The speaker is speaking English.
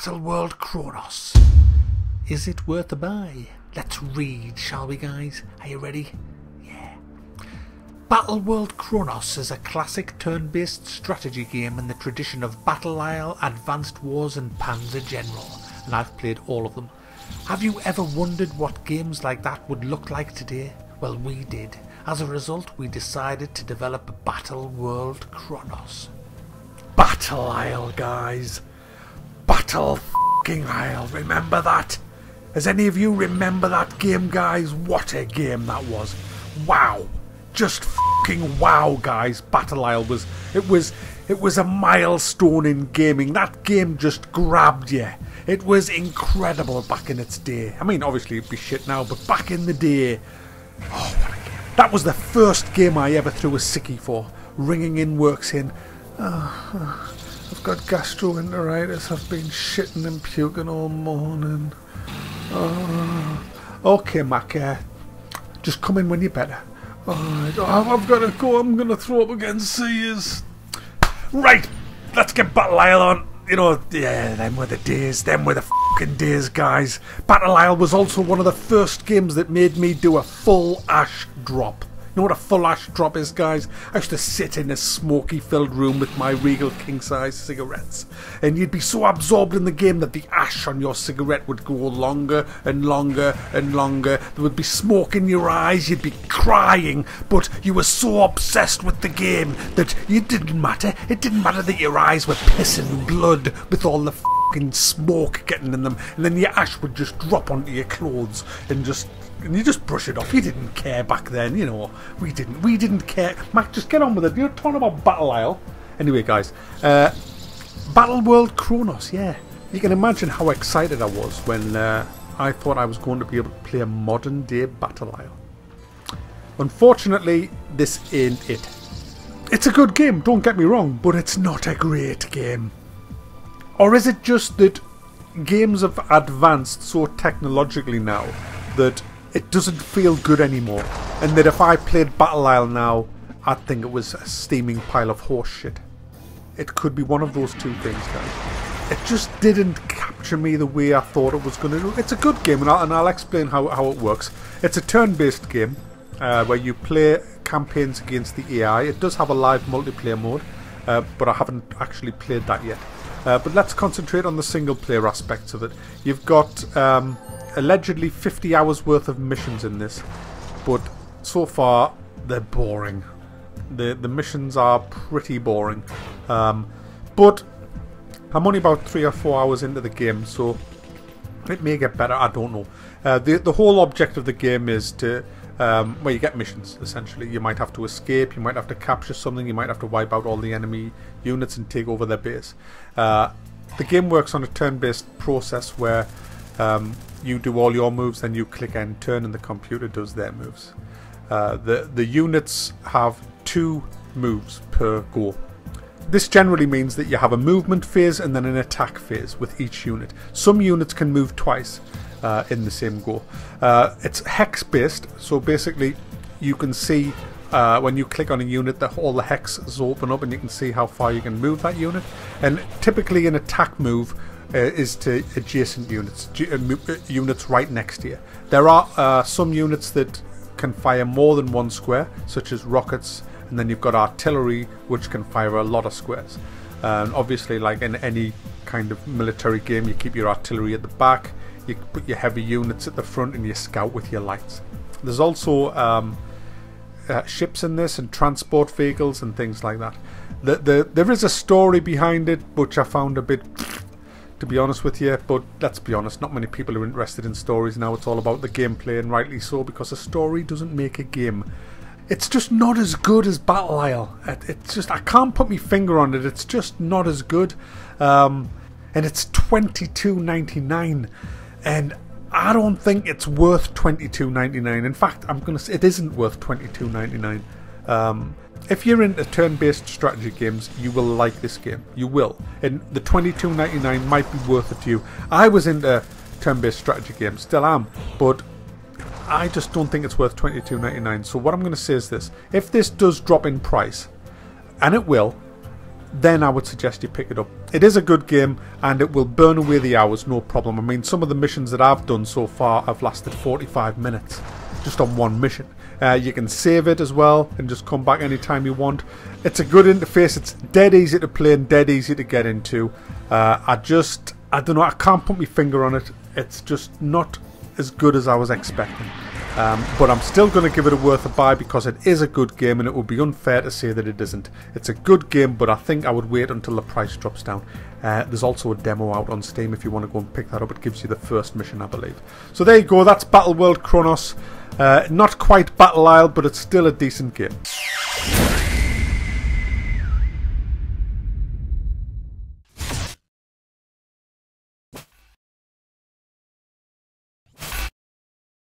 Battle World Kronos. Is it worth a buy? Let's read, shall we, guys? Are you ready? Yeah. Battle World Kronos is a classic turn-based strategy game in the tradition of Battle Isle, Advanced Wars and Panzer General, and I've played all of them. Have you ever wondered what games like that would look like today? Well, we did. As a result, we decided to develop Battle World Kronos. Battle Isle, guys. Battle f***ing Isle. Remember that? Does any of you remember that game, guys? What a game that was. Wow. Just f***ing wow, guys. Battle Isle was... It was a milestone in gaming. That game just grabbed you. It was incredible back in its day. I mean, obviously it'd be shit now, but back in the day... Oh, what a game. That was the first game I ever threw a sickie for. Ringing in work saying, I've got gastroenteritis. I've been shitting and puking all morning. Okay, Mac, just come in when you're better. Alright, I've got to go. I'm going to throw up again. See yous. Right, let's get Battle Isle on. You know, yeah, them were the days. Them were the fucking days, guys. Battle Isle was also one of the first games that made me do a full ash drop. You know what a full ash drop is, guys? I used to sit in a smoky-filled room with my Regal king-size cigarettes, and you'd be so absorbed in the game that the ash on your cigarette would go longer and longer and longer. There would be smoke in your eyes, you'd be crying, but you were so obsessed with the game that it didn't matter. It didn't matter that your eyes were pissing blood with all the fucking smoke getting in them, and then your ash would just drop onto your clothes and you just brush it off. You didn't care back then, you know. We didn't care. Mac, just get on with it. You're talking about Battle Isle. Anyway, guys, Battle World Kronos, yeah. You can imagine how excited I was when I thought I was going to be able to play a modern day Battle Isle. Unfortunately, this ain't it. It's a good game, don't get me wrong, but it's not a great game. Or is it just that games have advanced so technologically now that it doesn't feel good anymore, and that if I played Battle Isle now, I'd think it was a steaming pile of horse shit? It could be one of those two things, guys. It just didn't capture me the way I thought it was going to do. It's a good game, and I'll explain how it works. It's a turn-based game where you play campaigns against the AI. It does have a live multiplayer mode, but I haven't actually played that yet. But let's concentrate on the single-player aspects of it. You've got... allegedly 50 hours worth of missions in this, but so far they're boring. The missions are pretty boring, but I'm only about 3 or 4 hours into the game, so it may get better. I don't know. The whole object of the game is to well, you get missions essentially. You might have to escape, you might have to capture something, you might have to wipe out all the enemy units and take over their base. The game works on a turn-based process where you do all your moves, then you click end turn and the computer does their moves. The units have 2 moves per go. This generally means that you have a movement phase and then an attack phase with each unit. Some units can move twice in the same go. It's hex based, so basically you can see when you click on a unit that all the hexes open up and you can see how far you can move that unit. And typically an attack move is to adjacent units, units right next to you. There are some units that can fire more than one square, such as rockets, and then you've got artillery, which can fire a lot of squares. And obviously, like in any kind of military game, you keep your artillery at the back, you put your heavy units at the front, and you scout with your lights. There's also ships in this, and transport vehicles, and things like that. There is a story behind it, which I found a bit... to be honest with you, but let's be honest, not many people are interested in stories now. It's all about the gameplay, and rightly so, because a story doesn't make a game. It's just not as good as Battle Isle. It's just, I can't put my finger on it. It's just not as good. And it's $22.99, and I don't think it's worth $22.99. In fact, I'm gonna say it isn't worth $22.99. If you're into turn-based strategy games, you will like this game. You will. And the $22.99 might be worth it to you. I was into turn-based strategy games, still am, but I just don't think it's worth $22.99. So what I'm going to say is this. If this does drop in price, and it will, then I would suggest you pick it up. It is a good game and it will burn away the hours, no problem. I mean, some of the missions that I've done so far have lasted 45 minutes just on one mission. You can save it as well and just come back anytime you want. It's a good interface. It's dead easy to play and dead easy to get into. I don't know, I can't put my finger on it. It's just not as good as I was expecting. But I'm still going to give it a worth a buy because it is a good game and it would be unfair to say that it isn't. It's a good game, but I think I would wait until the price drops down. There's also a demo out on Steam if you want to go and pick that up. It gives you the first mission, I believe. So there you go, that's Battle World Kronos. Not quite Battle Isle, but it's still a decent game.